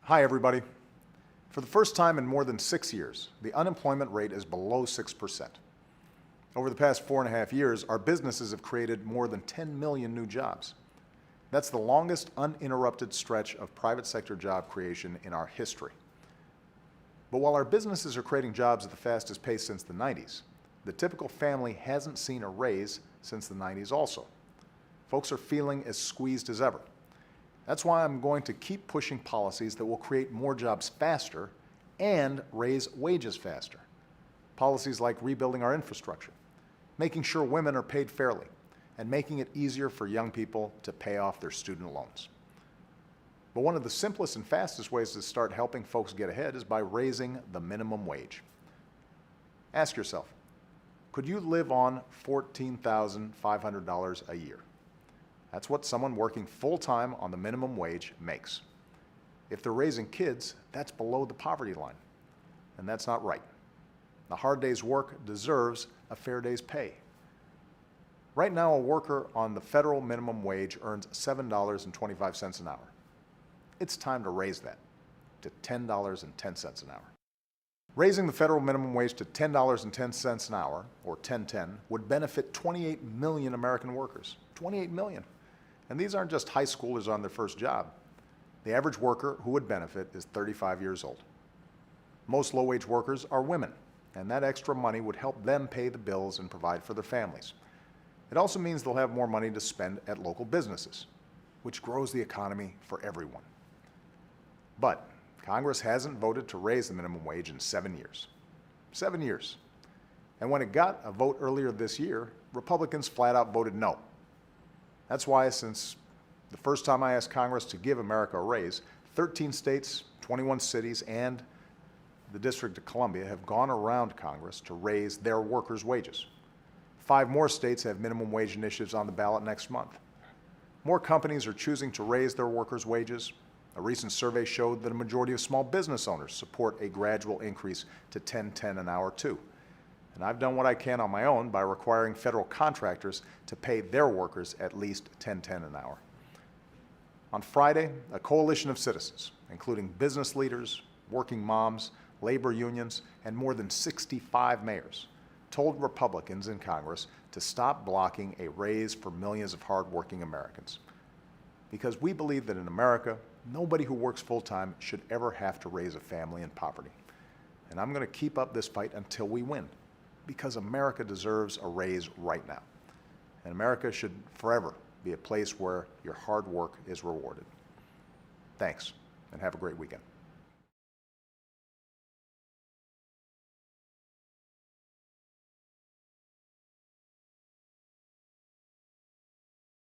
Hi, everybody. For the first time in more than 6 years, the unemployment rate is below 6%. Over the past 4.5 years, our businesses have created more than 10 million new jobs. That's the longest uninterrupted stretch of private sector job creation in our history. But while our businesses are creating jobs at the fastest pace since the 90s, the typical family hasn't seen a raise since the 90s also. Folks are feeling as squeezed as ever. That's why I'm going to keep pushing policies that will create more jobs faster and raise wages faster. Policies like rebuilding our infrastructure, making sure women are paid fairly, and making it easier for young people to pay off their student loans. But one of the simplest and fastest ways to start helping folks get ahead is by raising the minimum wage. Ask yourself, could you live on $14,500 a year? That's what someone working full-time on the minimum wage makes. If they're raising kids, that's below the poverty line, and that's not right. A hard day's work deserves a fair day's pay. Right now, a worker on the federal minimum wage earns $7.25 an hour. It's time to raise that to $10.10 an hour. Raising the federal minimum wage to $10.10 an hour, or $10.10, would benefit 28 million American workers. 28 million. And these aren't just high schoolers on their first job. The average worker who would benefit is 35 years old. Most low-wage workers are women, and that extra money would help them pay the bills and provide for their families. It also means they'll have more money to spend at local businesses, which grows the economy for everyone. But Congress hasn't voted to raise the minimum wage in 7 years. 7 years. And when it got a vote earlier this year, Republicans flat out voted no. That's why, since the first time I asked Congress to give America a raise, 13 states, 21 cities, and the District of Columbia have gone around Congress to raise their workers' wages. 5 more states have minimum wage initiatives on the ballot next month. More companies are choosing to raise their workers' wages. A recent survey showed that a majority of small business owners support a gradual increase to $10.10 an hour too. And I've done what I can on my own by requiring federal contractors to pay their workers at least $10.10 an hour. On Friday, a coalition of citizens, including business leaders, working moms, labor unions, and more than 65 mayors, told Republicans in Congress to stop blocking a raise for millions of hardworking Americans. Because we believe that in America, nobody who works full-time should ever have to raise a family in poverty. And I'm going to keep up this fight until we win, because America deserves a raise right now. And America should forever be a place where your hard work is rewarded. Thanks, and have a great weekend.